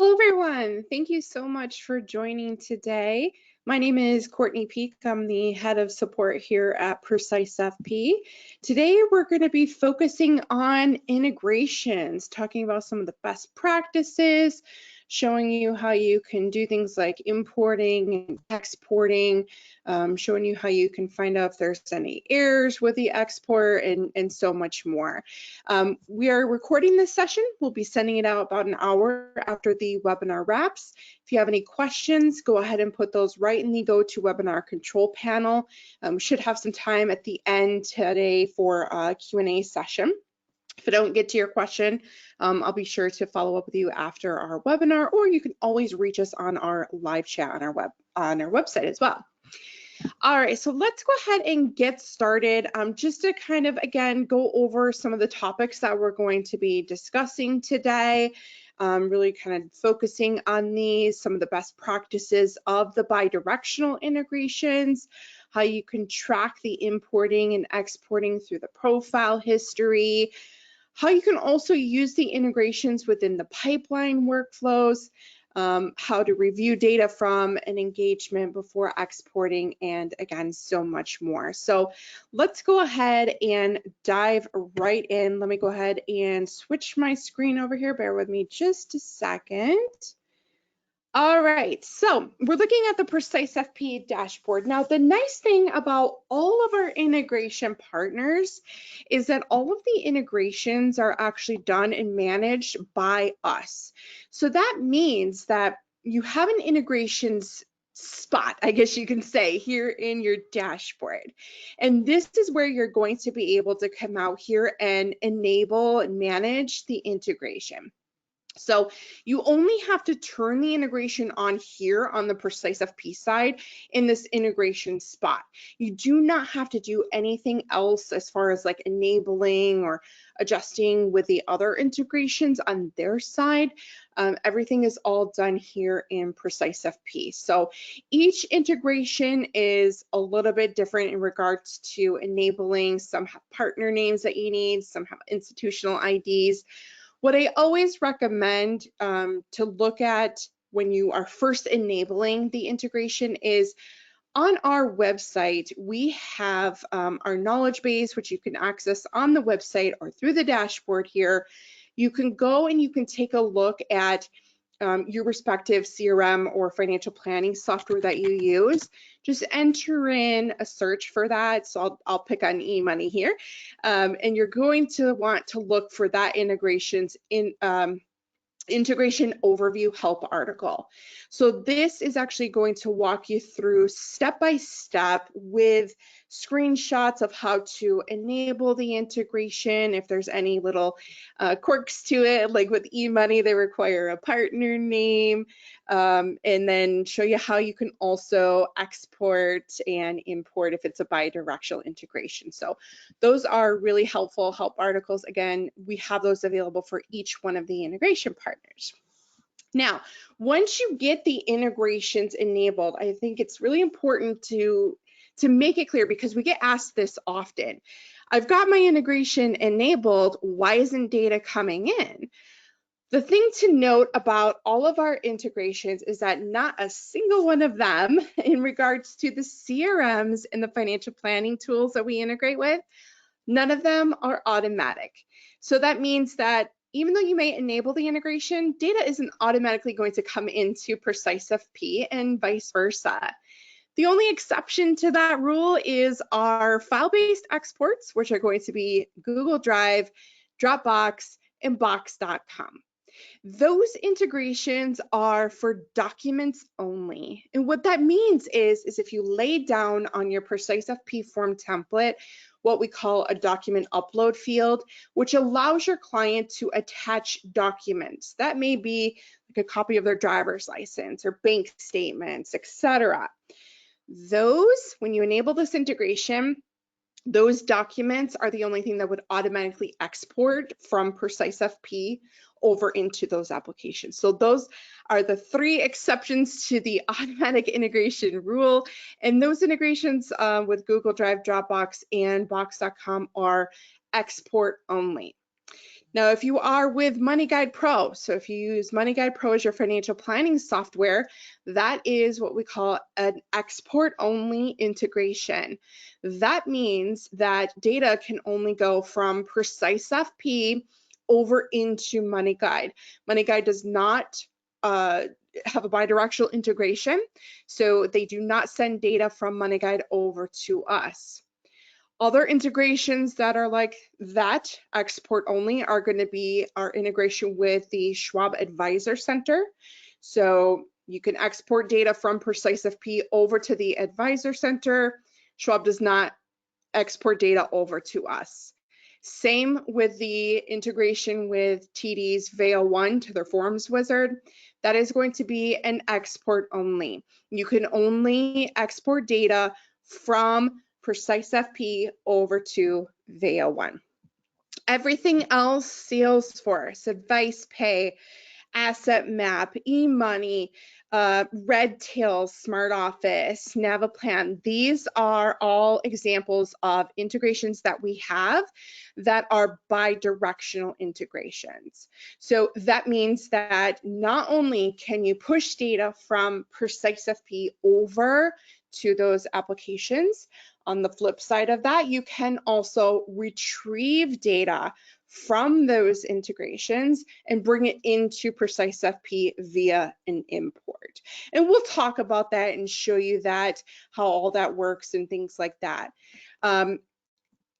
Hello, everyone. Thank you so much for joining today. My name is Courtney Peak. I'm the head of support here at PreciseFP. Today, we're going to be focusing on integrations, talking about some of the best practices, showing you how you can do things like importing and exporting, showing you how you can find out if there's any errors with the export, and so much more. We are recording this session. We'll be sending it out about an hour after the webinar wraps. If you have any questions, go ahead and put those right in the GoToWebinar control panel. We should have some time at the end today for a Q&A session. If I don't get to your question, I'll be sure to follow up with you after our webinar, or you can always reach us on our live chat on our website as well. All right, so let's go ahead and get started. Just to kind of, again, go over some of the topics that we're going to be discussing today, really kind of focusing on these, some of the best practices of the bidirectional integrations, how you can track the importing and exporting through the profile history, how you can also use the integrations within the pipeline workflows, how to review data from an engagement before exporting, and again, so much more. So let's go ahead and dive right in. Let me go ahead and switch my screen over here. Bear with me just a second. All right, so we're looking at the PreciseFP dashboard. Now, the nice thing about all of our integration partners is that all of the integrations are actually done and managed by us. So that means that you have an integrations spot, I guess you can say, here in your dashboard. And this is where you're going to be able to come out here and enable and manage the integration. So you only have to turn the integration on here on the PreciseFP side in this integration spot. You do not have to do anything else as far as like enabling or adjusting with the other integrations on their side. Everything is all done here in PreciseFP. So each integration is a little bit different in regards to enabling. Some have partner names that you need, some have institutional IDs. What I always recommend to look at when you are first enabling the integration is on our website, we have our knowledge base, which you can access on the website or through the dashboard here. You can go and you can take a look at your respective CRM or financial planning software that you use. Just enter in a search for that. So I'll pick on eMoney here. And you're going to want to look for that integrations in integration overview help article. So this is actually going to walk you through step by step with screenshots of how to enable the integration. If there's any little quirks to it, like with eMoney, they require a partner name, and then show you how you can also export and import if it's a bidirectional integration. So those are really helpful help articles. Again, we have those available for each one of the integration partners. Now, once you get the integrations enabled, I think it's really important to make it clear, because we get asked this often. I've got my integration enabled, why isn't data coming in? The thing to note about all of our integrations is that not a single one of them, in regards to the CRMs and the financial planning tools that we integrate with, none of them are automatic. So that means that even though you may enable the integration, data isn't automatically going to come into PreciseFP and vice versa. The only exception to that rule is our file-based exports, which are going to be Google Drive, Dropbox, and Box.com. Those integrations are for documents only. And what that means is if you lay down on your PreciseFP form template what we call a document upload field, which allows your client to attach documents. That may be like a copy of their driver's license or bank statements, etc. Those, when you enable this integration, those documents are the only thing that would automatically export from PreciseFP over into those applications. So those are the three exceptions to the automatic integration rule. And those integrations with Google Drive, Dropbox, and Box.com are export only. Now, if you are with MoneyGuide Pro, so if you use MoneyGuide Pro as your financial planning software, that is what we call an export-only integration. That means that data can only go from PreciseFP over into MoneyGuide. MoneyGuide does not have a bidirectional integration, so they do not send data from MoneyGuide over to us. Other integrations that are like that, export only, are going to be our integration with the Schwab Advisor Center. So you can export data from PreciseFP over to the Advisor Center. Schwab does not export data over to us. Same with the integration with TD's Veil 1 to their forms wizard. That is going to be an export only. You can only export data from PreciseFP over to Veil 1. Everything else, Salesforce, Advice Pay, Asset Map, eMoney, Redtail, Smart Office, Naviplan, these are all examples of integrations that we have that are bi-directional integrations. So that means that not only can you push data from PreciseFP over to those applications, on the flip side of that, you can also retrieve data from those integrations and bring it into PreciseFP via an import. And we'll talk about that and show you that, how all that works and things like that.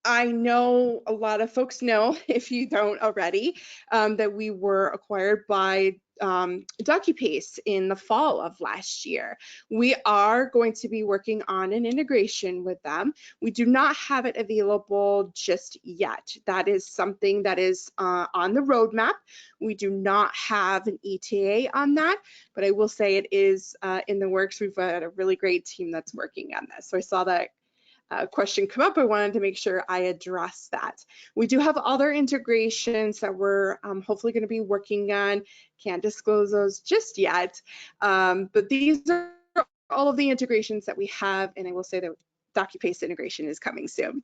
I know a lot of folks know, if you don't already, that we were acquired by DocuPace in the fall of last year. We are going to be working on an integration with them. We do not have it available just yet. That is something that is on the roadmap. We do not have an ETA on that, but I will say it is in the works. We've got a really great team that's working on this. So I saw that question come up. I wanted to make sure I address that. We do have other integrations that we're hopefully going to be working on. Can't disclose those just yet, but these are all of the integrations that we have, and I will say that DocuPace integration is coming soon.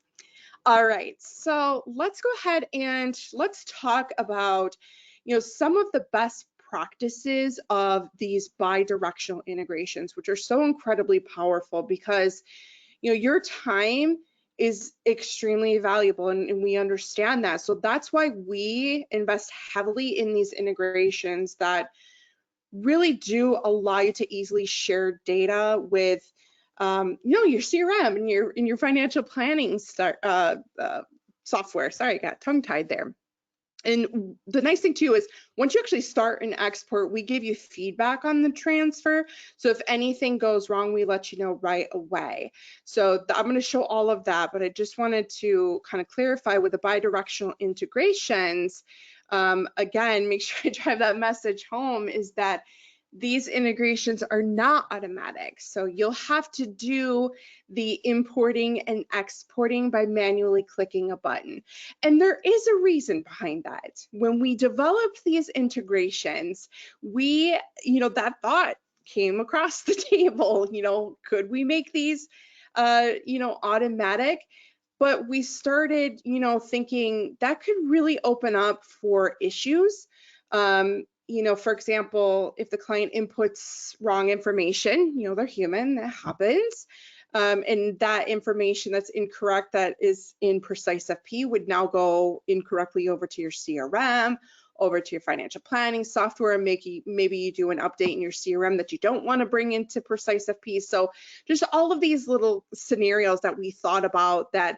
All right, so let's go ahead and let's talk about, some of the best practices of these bi-directional integrations, which are so incredibly powerful because your time is extremely valuable, and we understand that. So that's why we invest heavily in these integrations that really do allow you to easily share data with your CRM and your financial planning software. Sorry, I got tongue-tied there. And the nice thing too is once you actually start an export, we give you feedback on the transfer. So if anything goes wrong, we let you know right away. So I'm going to show all of that, but I just wanted to kind of clarify with the bidirectional integrations. Again, make sure I drive that message home, is that these integrations are not automatic. So you'll have to do the importing and exporting by manually clicking a button. And there is a reason behind that. When we developed these integrations, we, that thought came across the table, could we make these, automatic? But we started, thinking that could really open up for issues. For example, if the client inputs wrong information, they're human, that happens. And that information that's incorrect that is in PreciseFP would now go incorrectly over to your CRM, over to your financial planning software, and maybe you do an update in your CRM that you don't want to bring into PreciseFP. So just all of these little scenarios that we thought about that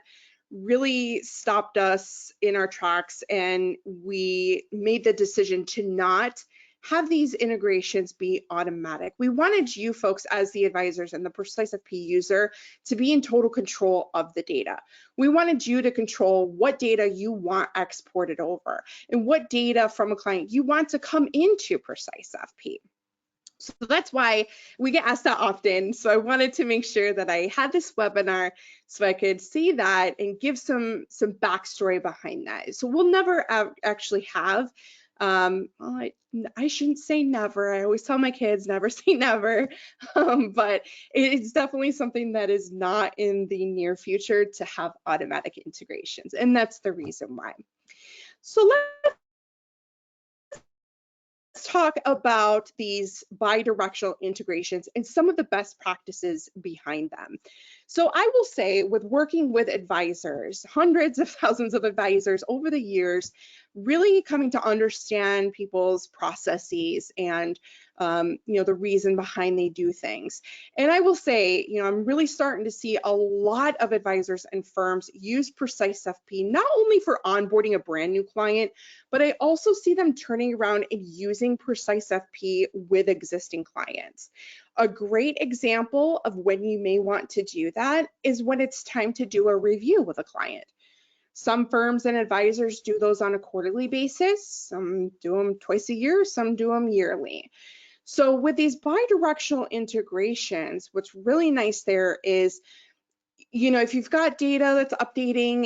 really stopped us in our tracks, and we made the decision to not have these integrations be automatic. We wanted you folks as the advisors and the PreciseFP user to be in total control of the data. We wanted you to control what data you want exported over and what data from a client you want to come into PreciseFP. So that's why we get asked that often. So I wanted to make sure that I had this webinar so I could see that and give some backstory behind that. So we'll never actually have, well, I shouldn't say never. I always tell my kids never say never, but it's definitely something that is not in the near future to have automatic integrations, and that's the reason why. So let's talk about these bi-directional integrations and some of the best practices behind them. So I will say, with working with advisors, hundreds of thousands of advisors over the years, really coming to understand people's processes and the reason behind they do things. And I will say, I'm really starting to see a lot of advisors and firms use PreciseFP, not only for onboarding a brand new client, but I also see them turning around and using PreciseFP with existing clients. A great example of when you may want to do that is when it's time to do a review with a client. Some firms and advisors do those on a quarterly basis, some do them twice a year, some do them yearly. So with these bi-directional integrations, what's really nice there is, if you've got data that's updating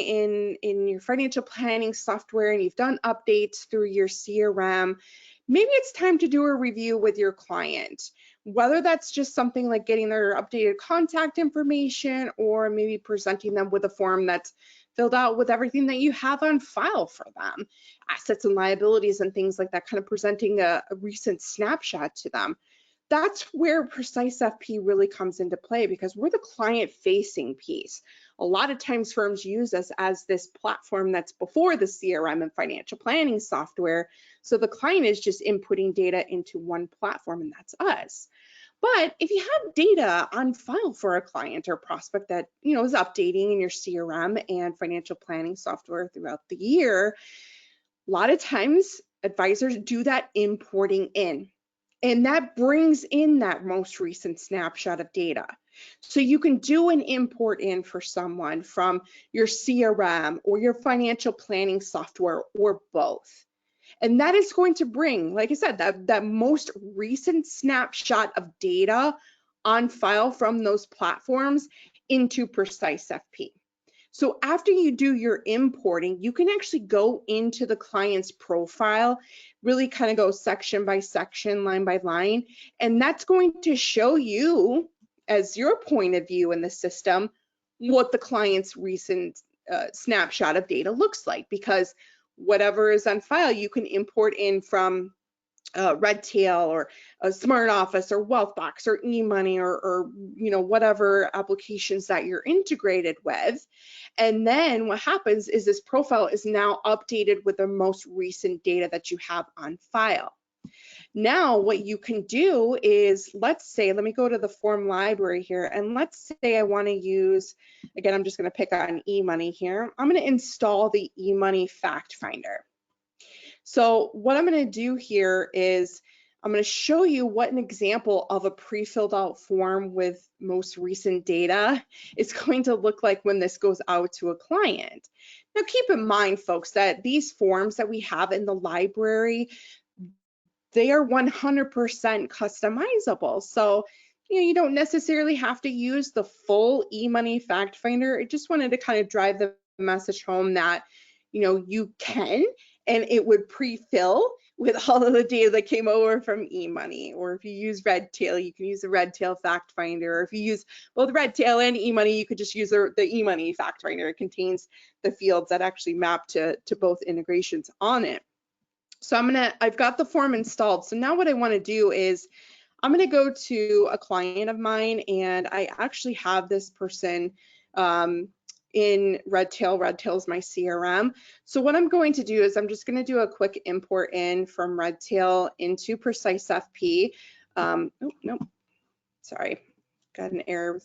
in your financial planning software and you've done updates through your CRM, maybe it's time to do a review with your client, whether that's just something like getting their updated contact information or maybe presenting them with a form that's filled out with everything that you have on file for them, assets and liabilities and things like that, kind of presenting a recent snapshot to them. That's where PreciseFP really comes into play, because we're the client-facing piece. A lot of times firms use us as this platform that's before the CRM and financial planning software, so the client is just inputting data into one platform, and that's us. But if you have data on file for a client or prospect that is updating in your CRM and financial planning software throughout the year, a lot of times advisors do that importing in. And that brings in that most recent snapshot of data. So you can do an import in for someone from your CRM or your financial planning software or both. And that is going to bring, like I said, that most recent snapshot of data on file from those platforms into PreciseFP. So after you do your importing, you can actually go into the client's profile, really kind of go section by section, line by line, and that's going to show you, as your point of view in the system, what the client's recent snapshot of data looks like, because whatever is on file, you can import in from Redtail or a Smart Office or Wealthbox or eMoney or whatever applications that you're integrated with. And then what happens is this profile is now updated with the most recent data that you have on file. Now what you can do is, let's say, let me go to the form library here, and let's say I want to use, again, I'm just going to pick on eMoney here. I'm going to install the eMoney Fact Finder. So what I'm going to do here is I'm going to show you what an example of a pre-filled out form with most recent data is going to look like when this goes out to a client. Now keep in mind, folks, that these forms that we have in the library, they are 100% customizable. So you don't necessarily have to use the full eMoney Fact Finder. I just wanted to kind of drive the message home that you can, and it would pre-fill with all of the data that came over from eMoney. Or if you use Redtail, you can use the Redtail Fact Finder. Or if you use both Redtail and eMoney, you could just use the eMoney Fact Finder. It contains the fields that actually map to both integrations on it. So I've got the form installed. So now what I want to do is I'm going to go to a client of mine, and I actually have this person in Redtail. Redtail is my CRM. So what I'm going to do is I'm just going to do a quick import in from Redtail into PreciseFP. Oh, no, sorry, got an error.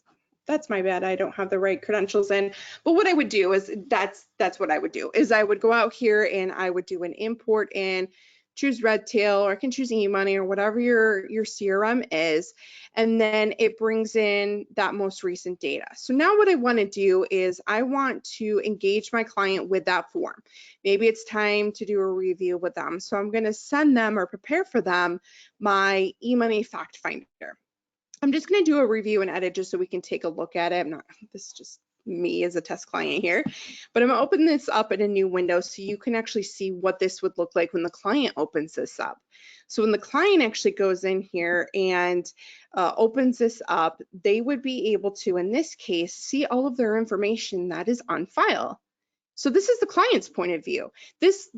That's my bad. I don't have the right credentials in. But what I would do is that's what I would do is I would go out here and I would do an import in, choose Redtail, or I can choose eMoney or whatever your CRM is, and then it brings in that most recent data. So now what I want to do is I want to engage my client with that form. Maybe it's time to do a review with them. So I'm going to send them or prepare for them my eMoney Fact Finder. I'm just going to do a review and edit just so we can take a look at it. This is just me as a test client here, but I'm going to open this up in a new window so you can actually see what this would look like when the client opens this up. So when the client actually goes in here and opens this up, they would be able to, in this case, see all of their information that is on file. So this is the client's point of view. This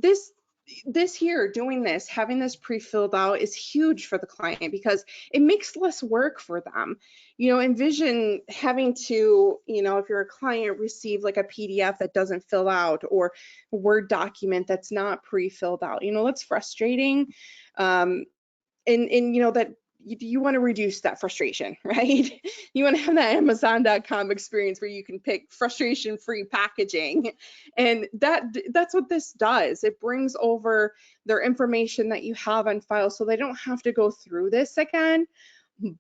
this here, doing this, having this pre-filled out is huge for the client because it makes less work for them. You know, envision having to, you know, if you're a client, receive like a PDF that doesn't fill out or a Word document that's not pre-filled out. You know, that's frustrating. And you know, that you want to reduce that frustration, right? You want to have that Amazon.com experience where you can pick frustration-free packaging. And that's what this does. It brings over their information that you have on file so they don't have to go through this again.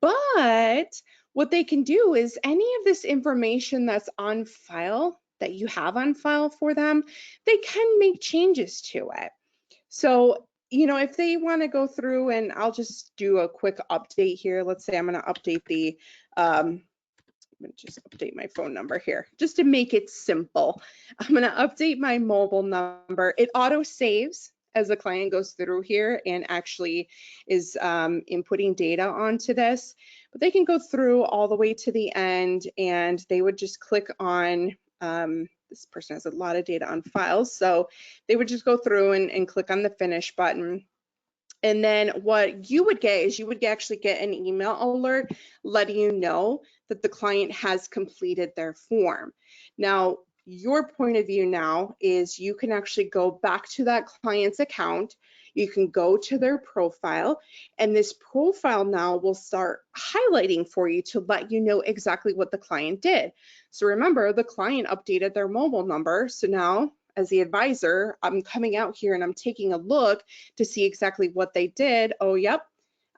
But what they can do is any of this information that's on file, that you have on file for them, they can make changes to it. So, you know, if they want to go through, and I'll just do a quick update here. Let's say I'm going to update the, I'm going to just update my phone number here just to make it simple. I'm going to update my mobile number. It auto saves as the client goes through here and actually is inputting data onto this. But they can go through all the way to the end and they would just click on, this person has a lot of data on files, so they would just go through and click on the finish button. And then what you would get is you would actually get an email alert letting you know that the client has completed their form. Now, your point of view now is you can actually go back to that client's account. You can go to their profile, and this profile now will start highlighting for you to let you know exactly what the client did. So remember, the client updated their mobile number. So now, as the advisor, I'm coming out here and I'm taking a look to see exactly what they did. Oh, yep,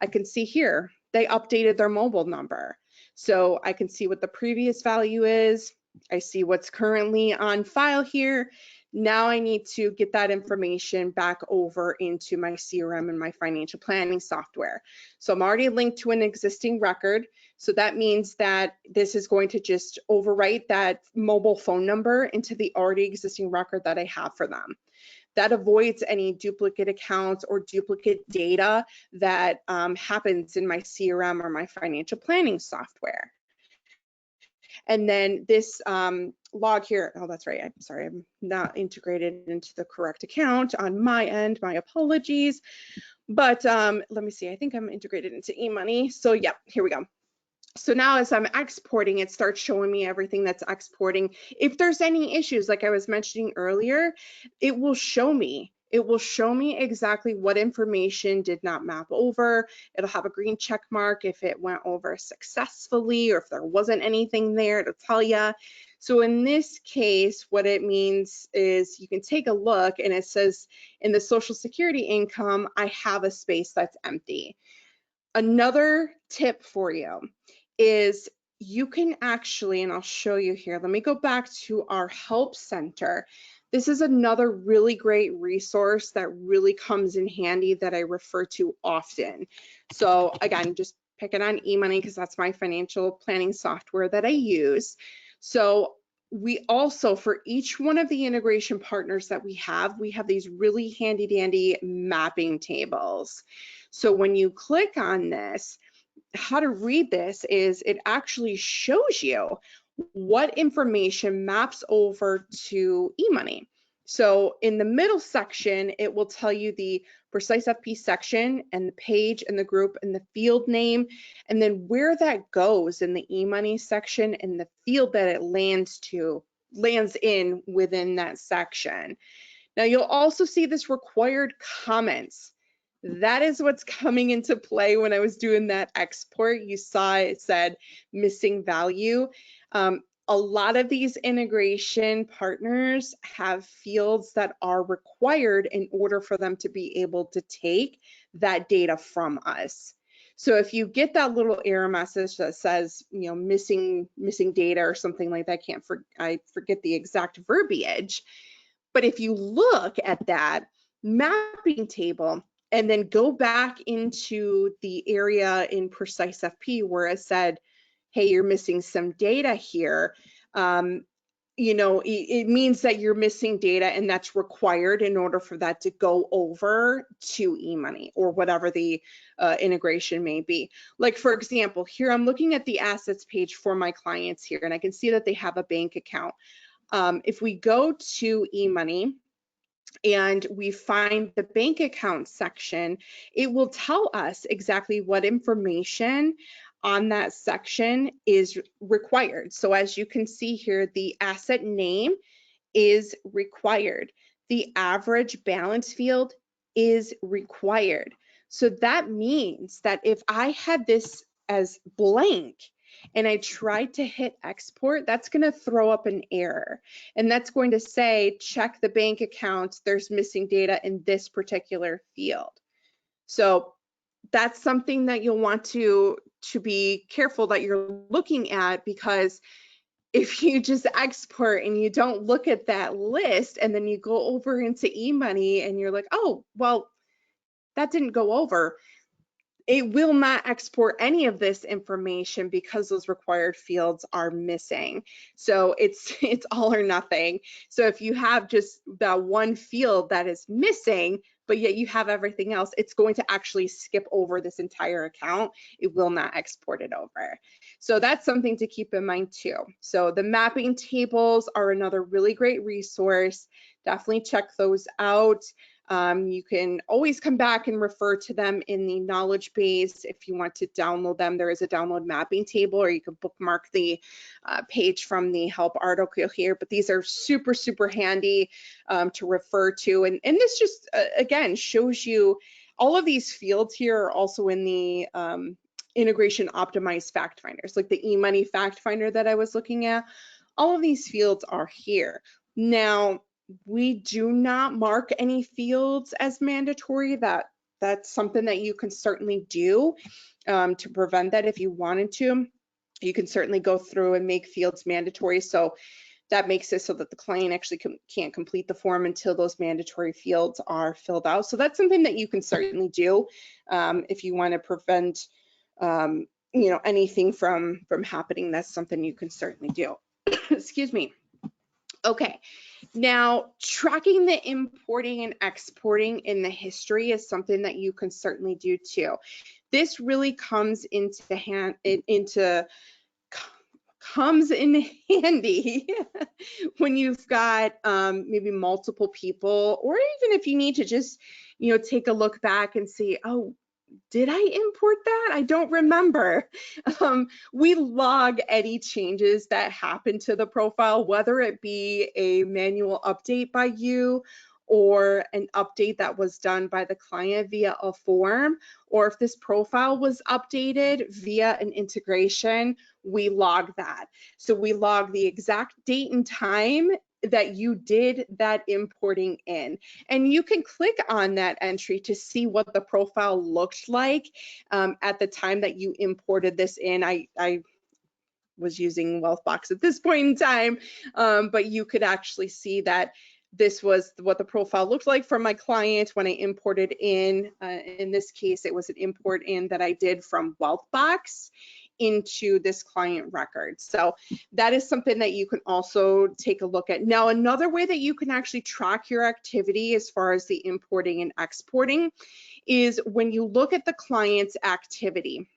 I can see here, they updated their mobile number. So I can see what the previous value is. I see what's currently on file here. Now I need to get that information back over into my CRM and my financial planning software. So I'm already linked to an existing record. So that means that this is going to just overwrite that mobile phone number into the already existing record that I have for them. That avoids any duplicate accounts or duplicate data that happens in my CRM or my financial planning software. And then this log here, oh, that's right, I'm sorry, I'm not integrated into the correct account on my end, my apologies. But let me see, I think I'm integrated into eMoney. So yeah, here we go. So now as I'm exporting, it starts showing me everything that's exporting. If there's any issues, like I was mentioning earlier, it will show me. It will show me exactly what information did not map over. It'll have a green check mark if it went over successfully or if there wasn't anything there to tell you. So in this case, what it means is you can take a look and it says in the Social Security income, I have a space that's empty. Another tip for you is you can actually, and I'll show you here, let me go back to our help center. This is another really great resource that really comes in handy that I refer to often. So again, just pick it on eMoney because that's my financial planning software that I use. So we also, for each one of the integration partners that we have these really handy dandy mapping tables. So when you click on this, how to read this is it actually shows you what information maps over to eMoney. So in the middle section, it will tell you the PreciseFP section and the page and the group and the field name, and then where that goes in the eMoney section and the field that it lands in within that section. Now you'll also see this required comments. That is what's coming into play when I was doing that export. You saw it said missing value. A lot of these integration partners have fields that are required in order for them to be able to take that data from us. So if you get that little error message that says, you know, missing data or something like that, I forget the exact verbiage, but if you look at that mapping table and then go back into the area in PreciseFP where it said, hey, you're missing some data here, you know, it means that you're missing data and that's required in order for that to go over to eMoney or whatever the integration may be. Like for example, here I'm looking at the assets page for my clients here and I can see that they have a bank account. If we go to eMoney and we find the bank account section, it will tell us exactly what information on that section is required. So as you can see here, the asset name is required. The average balance field is required. So that means that if I had this as blank and I tried to hit export, that's going to throw up an error. And that's going to say, check the bank account, there's missing data in this particular field. So that's something that you'll want to be careful that you're looking at, because if you just export and you don't look at that list and then you go over into eMoney and you're like, oh, well, that didn't go over, it will not export any of this information because those required fields are missing. So it's all or nothing. So if you have just that one field that is missing, but yet you have everything else, it's going to actually skip over this entire account. It will not export it over. So that's something to keep in mind too. So the mapping tables are another really great resource. Definitely check those out. You can always come back and refer to them in the knowledge base. If you want to download them, there is a download mapping table, or you can bookmark the page from the help article here. But these are super, super handy to refer to. And this just, again, shows you all of these fields here are also in the integration optimized fact finders, like the eMoney fact finder that I was looking at. All of these fields are here. Now, we do not mark any fields as mandatory. That's something that you can certainly do to prevent that if you wanted to. You can certainly go through and make fields mandatory. So that makes it so that the client actually can't complete the form until those mandatory fields are filled out. So that's something that you can certainly do if you want to prevent anything from happening. That's something you can certainly do. Excuse me. Okay, now tracking the importing and exporting in the history is something that you can certainly do too. This really comes in handy when you've got maybe multiple people, or even if you need to just take a look back and see, oh, did I import that? I don't remember. We log any changes that happen to the profile, whether it be a manual update by you or an update that was done by the client via a form, or if this profile was updated via an integration, we log that. So we log the exact date and time that you did that importing in. And you can click on that entry to see what the profile looked like at the time that you imported this in. I was using Wealthbox at this point in time, but you could actually see that this was what the profile looked like for my client when I imported in. In this case, it was an import in that I did from Wealthbox into this client record. So that is something that you can also take a look at. Now, another way that you can actually track your activity as far as the importing and exporting is when you look at the client's activity,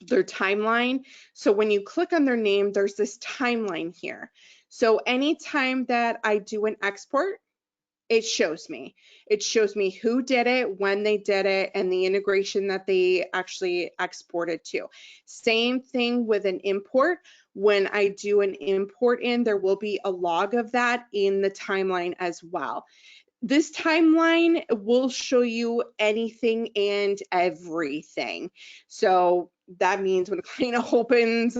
their timeline. So when you click on their name, there's this timeline here. So anytime that I do an export, it shows me who did it, when they did it, and the integration that they actually exported to. Same thing with an import. When I do an import in, there will be a log of that in the timeline as well. This timeline will show you anything and everything. So that means when the client opens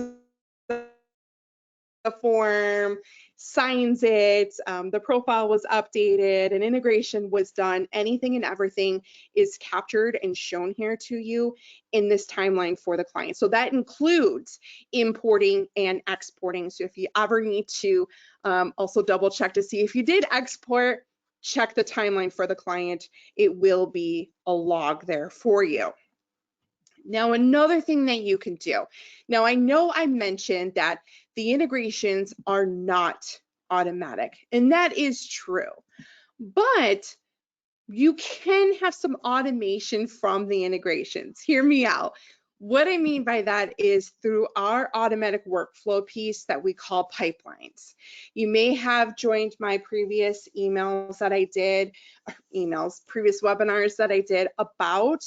the form, signs it, the profile was updated, an integration was done, anything and everything is captured and shown here to you in this timeline for the client. So that includes importing and exporting. So if you ever need to also double check to see if you did export, check the timeline for the client. It will be a log there for you. Now, another thing that you can do. Now, I know I mentioned that the integrations are not automatic, and that is true, but you can have some automation from the integrations. Hear me out. What I mean by that is through our automatic workflow piece that we call pipelines. You may have joined my previous emails that I did, previous webinars that I did about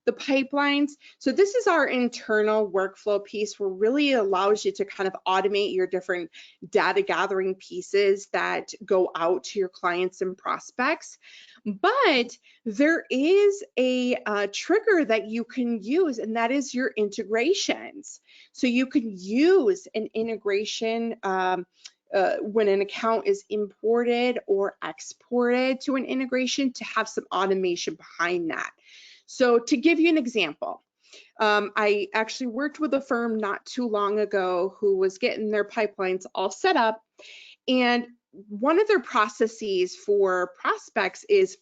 the pipelines. So this is our internal workflow piece where really allows you to kind of automate your different data gathering pieces that go out to your clients and prospects. But there is a trigger that you can use, and that is your integrations. So you can use an integration when an account is imported or exported to an integration to have some automation behind that. So to give you an example, I actually worked with a firm not too long ago who was getting their pipelines all set up, and one of their processes for prospects is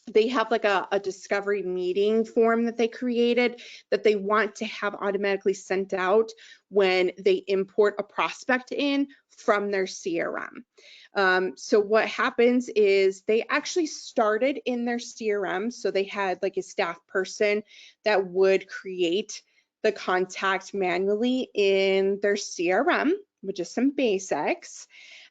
they have like a discovery meeting form that they created that they want to have automatically sent out when they import a prospect in from their CRM. So what happens is they actually started in their CRM. So they had like a staff person that would create the contact manually in their CRM, which is some basics.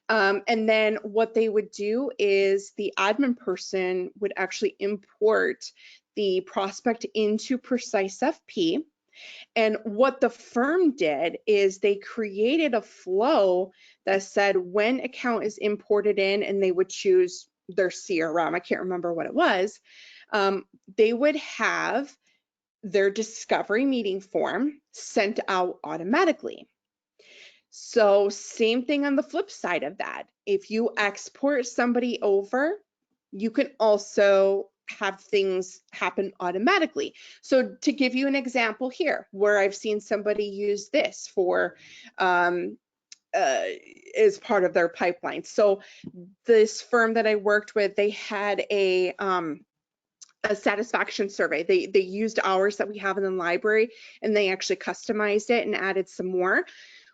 And then what they would do is the admin person would actually import the prospect into PreciseFP. And what the firm did is they created a flow that said when account is imported in, and they would choose their CRM, I can't remember what it was, they would have their discovery meeting form sent out automatically. So same thing on the flip side of that. If you export somebody over, you can also have things happen automatically. So to give you an example here, where I've seen somebody use this for as part of their pipeline. So this firm that I worked with, they had a satisfaction survey. They used ours that we have in the library, and they actually customized it and added some more.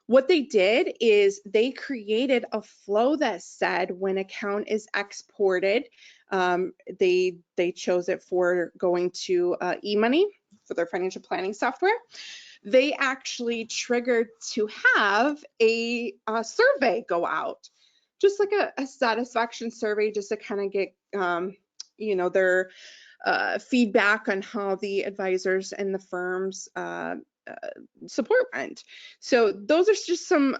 What they did is they created a flow that said when account is exported, they chose it for going to eMoney for their financial planning software. They actually triggered to have a survey go out, just like a satisfaction survey, just to kind of get their feedback on how the advisors and the firms support went. So those are just some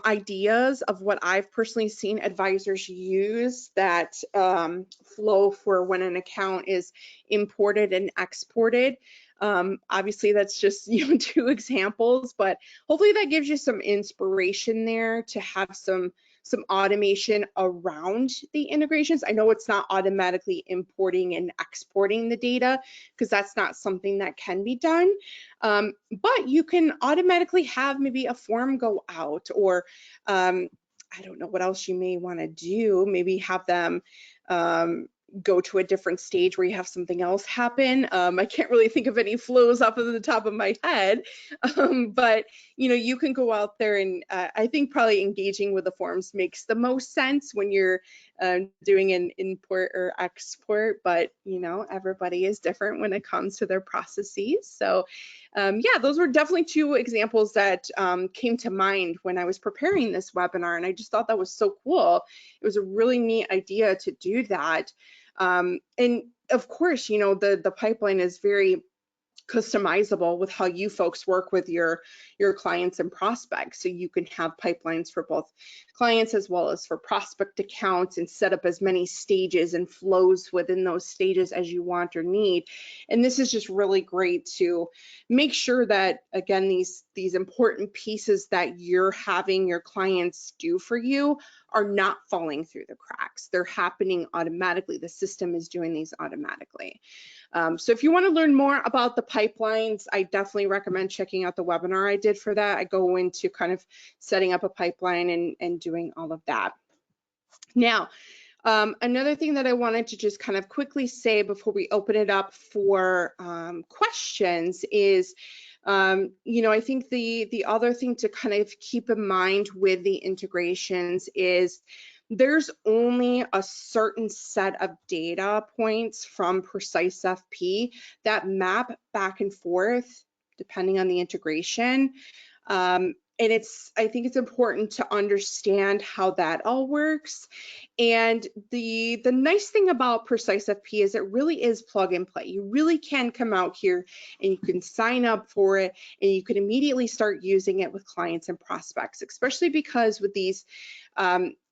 ideas of what I've personally seen advisors use that flow for when an account is imported and exported. Obviously that's just two examples, but hopefully that gives you some inspiration there to have some automation around the integrations. I know it's not automatically importing and exporting the data because that's not something that can be done, but you can automatically have maybe a form go out, or I don't know what else you may want to do, maybe have them go to a different stage where you have something else happen. I can't really think of any flows off of the top of my head, but you can go out there and I think probably engaging with the forms makes the most sense when you're doing an import or export, but everybody is different when it comes to their processes. So yeah, those were definitely two examples that came to mind when I was preparing this webinar, and I just thought that was so cool. It was a really neat idea to do that. And of course, the pipeline is very customizable with how you folks work with your clients and prospects. So you can have pipelines for both clients as well as for prospect accounts, and set up as many stages and flows within those stages as you want or need. And this is just really great to make sure that, again, these important pieces that you're having your clients do for you are not falling through the cracks. They're happening automatically. The system is doing these automatically. So if you want to learn more about the pipelines, I definitely recommend checking out the webinar I did for that. I go into kind of setting up a pipeline and doing all of that. Now, another thing that I wanted to just kind of quickly say before we open it up for questions is, I think the other thing to kind of keep in mind with the integrations is there's only a certain set of data points from PreciseFP that map back and forth depending on the integration. And I think it's important to understand how that all works. And the nice thing about PreciseFP is it really is plug and play. You really can come out here and you can sign up for it and you can immediately start using it with clients and prospects, especially because with these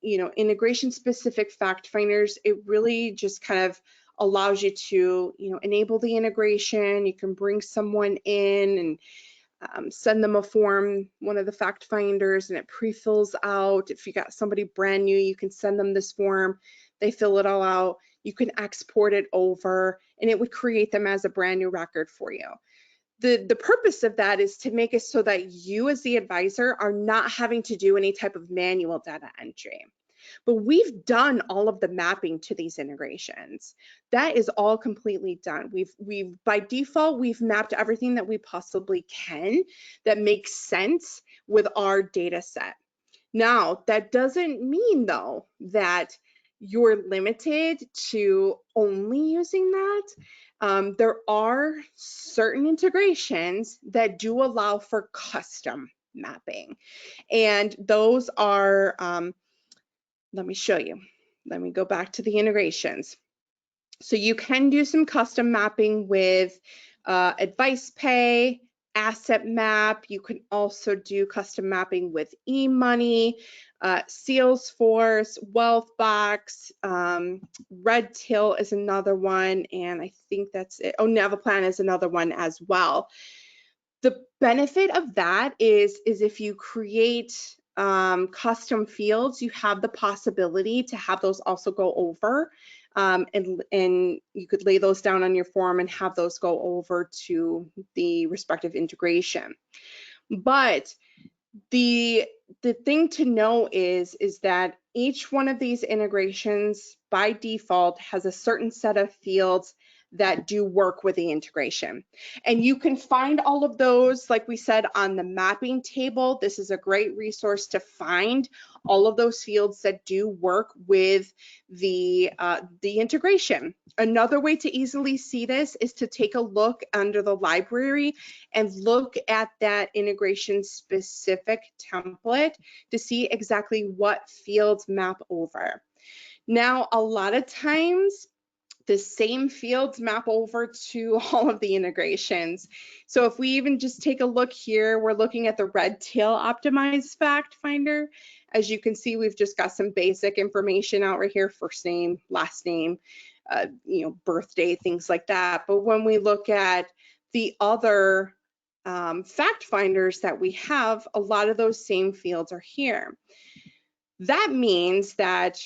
integration specific fact finders, it really just kind of allows you to enable the integration. You can bring someone in and send them a form, one of the fact finders, and it pre-fills out. If you got somebody brand new, you can send them this form, they fill it all out, you can export it over, and it would create them as a brand new record for you. The purpose of that is to make it so that you as the advisor are not having to do any type of manual data entry. But we've done all of the mapping to these integrations. That is all completely done. We've by default, we've mapped everything that we possibly can that makes sense with our data set. Now, that doesn't mean though that you're limited to only using that. There are certain integrations that do allow for custom mapping, and those are let me show you. Let me go back to the integrations. So you can do some custom mapping with Advice Pay, Asset Map. You can also do custom mapping with eMoney, Salesforce, Wealthbox, Redtail is another one, and I think that's it. Oh, Navaplan is another one as well. The benefit of that is if you create custom fields, you have the possibility to have those also go over, and you could lay those down on your form and have those go over to the respective integration. But the thing to know is that each one of these integrations by default has a certain set of fields that do work with the integration. And you can find all of those, like we said, on the mapping table. This is a great resource to find all of those fields that do work with the integration. Another way to easily see this is to take a look under the library and look at that integration specific template to see exactly what fields map over. Now, a lot of times, the same fields map over to all of the integrations. So if we even just take a look here, we're looking at the Redtail optimized fact finder. As you can see, we've just got some basic information out right here, first name, last name, birthday, things like that. But when we look at the other fact finders that we have, a lot of those same fields are here. That means that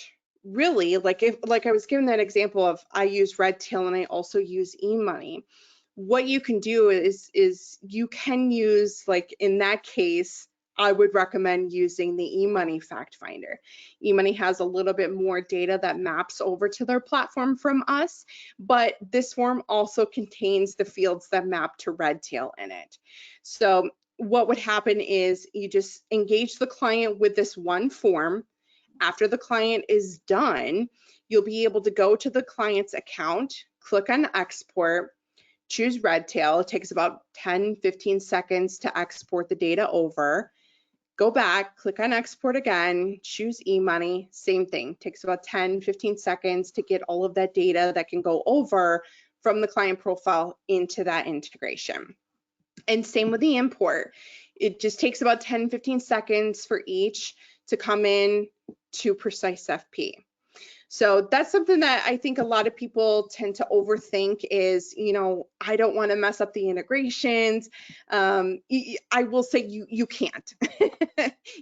really, like I was given that example of I use Redtail and I also use eMoney. What you can do is you can use, like in that case, I would recommend using the eMoney fact finder. eMoney has a little bit more data that maps over to their platform from us, but this form also contains the fields that map to Redtail in it. So what would happen is you just engage the client with this one form. After the client is done, you'll be able to go to the client's account, click on export, choose Redtail. It takes about 10-15 seconds to export the data over. Go back, click on export again, choose eMoney, same thing. Takes about 10-15 seconds to get all of that data that can go over from the client profile into that integration. And same with the import. It just takes about 10-15 seconds for each to come in to PreciseFP. So that's something that I think a lot of people tend to overthink is, I don't want to mess up the integrations. I will say you can't.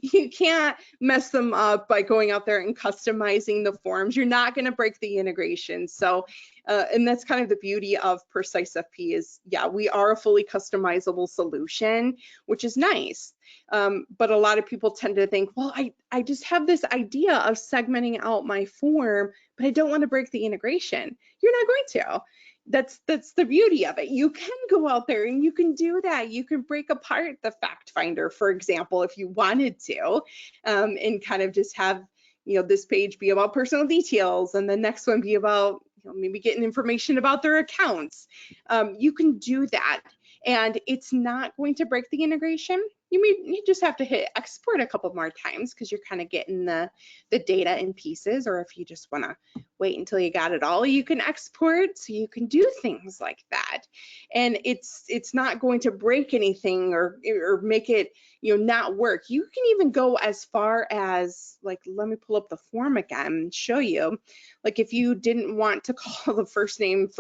You can't mess them up by going out there and customizing the forms. You're not going to break the integration. So, and that's kind of the beauty of PreciseFP is, yeah, we are a fully customizable solution, which is nice. But a lot of people tend to think, well, I just have this idea of segmenting out my form, but I don't want to break the integration. You're not going to. That's the beauty of it. You can go out there and you can do that. You can break apart the fact finder, for example, if you wanted to, and kind of just have, this page be about personal details and the next one be about, maybe getting information about their accounts. You can do that. and it's not going to break the integration. You just have to hit export a couple more times because you're kind of getting the data in pieces, or if you just want to wait until you got it all, you can export, so you can do things like that. And it's not going to break anything or make it, you know, not work. You can even go as far as, like, let me pull up the form again and show you. Like, if you didn't want to call the first name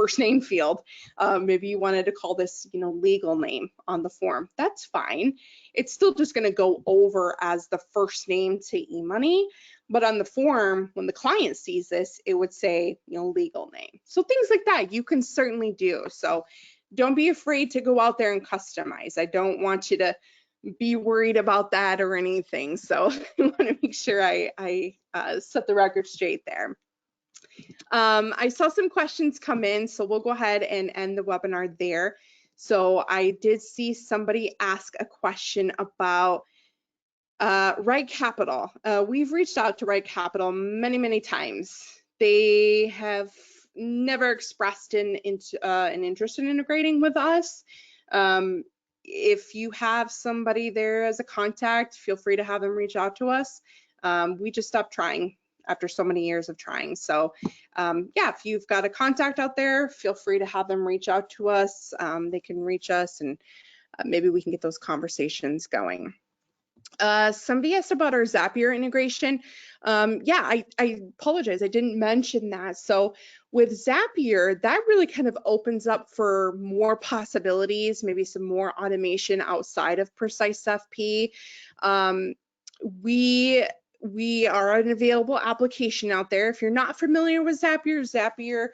field, maybe you wanted to call this, you know, legal name on the form, that's fine. It's still just going to go over as the first name to eMoney, but on the form, when the client sees this, it would say, you know, legal name. So things like that you can certainly do. So don't be afraid to go out there and customize. I don't want you to be worried about that or anything. So I want to make sure I set the record straight there. I saw some questions come in, so we'll go ahead and end the webinar there. So I did see somebody ask a question about Right Capital. We've reached out to Right Capital many times. They have never expressed an interest in integrating with us. If you have somebody there as a contact, feel free to have them reach out to us. We just stopped trying after so many years of trying. So yeah, if you've got a contact out there, feel free to have them reach out to us. They can reach us, and maybe we can get those conversations going. Somebody asked about our Zapier integration. Yeah, I apologize, I didn't mention that. So with Zapier, that really kind of opens up for more possibilities, maybe some more automation outside of PreciseFP. We are an available application out there. If you're not familiar with Zapier, Zapier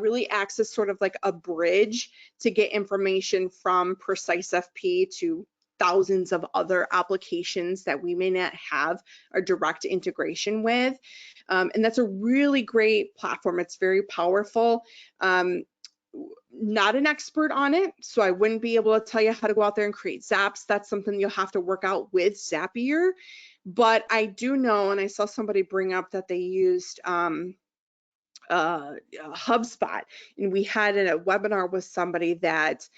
really acts as sort of like a bridge to get information from PreciseFP to thousands of other applications that we may not have a direct integration with. And that's a really great platform. It's very powerful. Not an expert on it, so I wouldn't be able to tell you how to go out there and create zaps. That's something you'll have to work out with Zapier. But I do know, and I saw somebody bring up that they used HubSpot, and we had a webinar with somebody that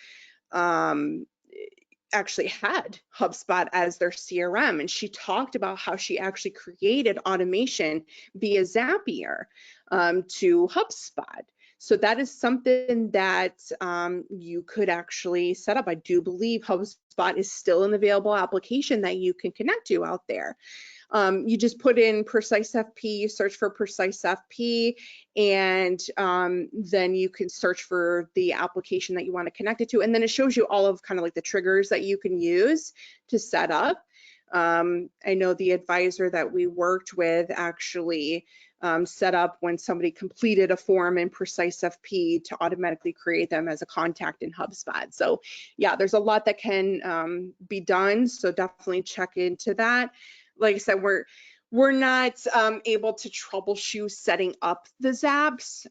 actually had HubSpot as their CRM, and she talked about how she actually created automation via Zapier to HubSpot. So that is something that you could actually set up. I do believe HubSpot is still an available application that you can connect to out there. You just put in PreciseFP, you search for PreciseFP, and then you can search for the application that you want to connect it to, and then it shows you all of kind of like the triggers that you can use to set up. I know the advisor that we worked with actually set up when somebody completed a form in PreciseFP to automatically create them as a contact in HubSpot. So yeah, there's a lot that can be done, so definitely check into that. Like I said, we're not able to troubleshoot setting up the zaps.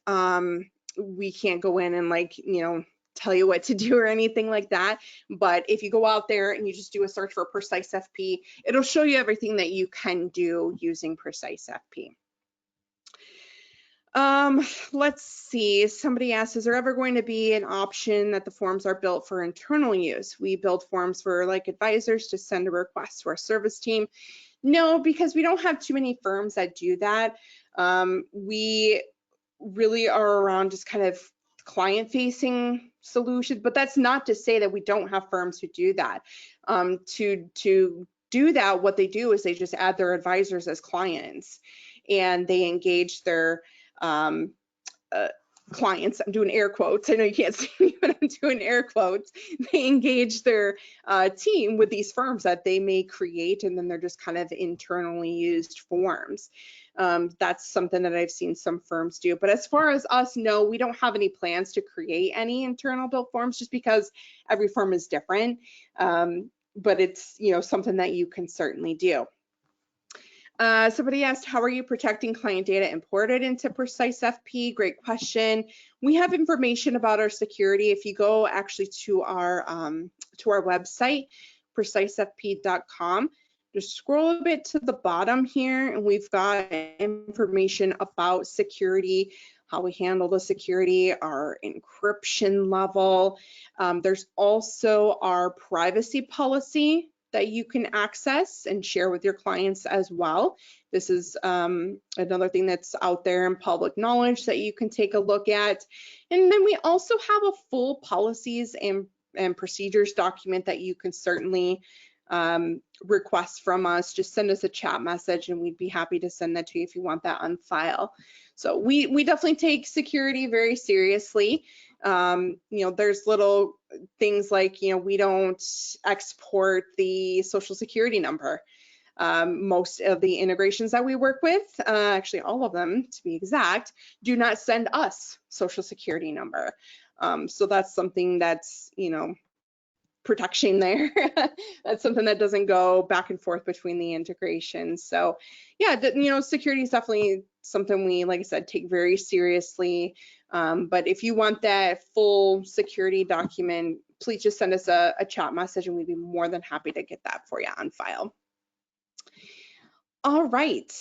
We can't go in and, like, you know, tell you what to do or anything like that. But if you go out there and you just do a search for PreciseFP, it'll show you everything that you can do using PreciseFP. Let's see, somebody asked, is there ever going to be an option that the forms are built for internal use? We build forms for, like, advisors to send a request to our service team. No, because we don't have too many firms that do that. We really are around just kind of client-facing solutions, but that's not to say that we don't have firms who do that. To do that, what they do is they just add their advisors as clients, and they engage their clients. I'm doing air quotes. I know you can't see me, but I'm doing air quotes. They engage their team with these firms that they may create, and then they're just kind of internally used forms. That's something that I've seen some firms do. But as far as us, no, we don't have any plans to create any internal built forms, just because every firm is different. But it's, you know, something that you can certainly do. Somebody asked, how are you protecting client data imported into PreciseFP? Great question. We have information about our security. If you go actually to our website, PreciseFP.com, just scroll a bit to the bottom here, and we've got information about security. how we handle the security, our encryption level. There's also our privacy policy that you can access and share with your clients as well. This is another thing that's out there in public knowledge that you can take a look at. And then we also have a full policies and procedures document that you can certainly request from us. Just send us a chat message and we'd be happy to send that to you if you want that on file. So we definitely take security very seriously. You know, there's little things like, you know, we don't export the social security number. Most of the integrations that we work with, actually all of them to be exact, do not send us social security number. So that's something that's, you know, protection there. That's something that doesn't go back and forth between the integrations. So yeah, you know, security is definitely something we, like I said, take very seriously. But if you want that full security document, please just send us a chat message and we'd be more than happy to get that for you on file. All right,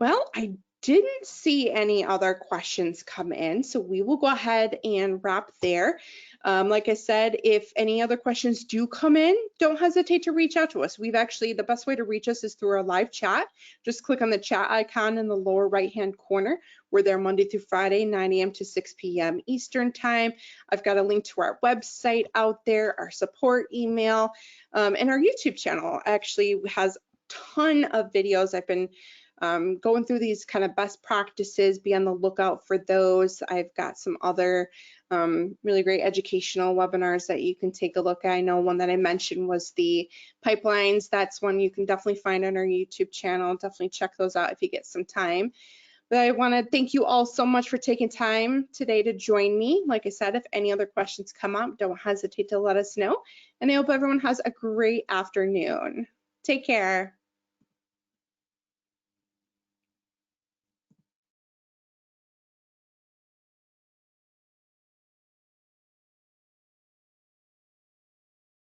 well, I didn't see any other questions come in, so we will go ahead and wrap there. Like I said, if any other questions do come in, don't hesitate to reach out to us. We've actually, the best way to reach us is through our live chat. Just click on the chat icon in the lower right-hand corner. We're there Monday through Friday, 9 a.m. to 6 p.m. Eastern time. I've got a link to our website out there, our support email, and our YouTube channel actually has a ton of videos. I've been going through these kind of best practices. Be on the lookout for those. I've got some other really great educational webinars that you can take a look at. I know one that I mentioned was the pipelines. That's one you can definitely find on our YouTube channel. Definitely check those out if you get some time. But I want to thank you all so much for taking time today to join me. Like I said, if any other questions come up, don't hesitate to let us know. And I hope everyone has a great afternoon. Take care.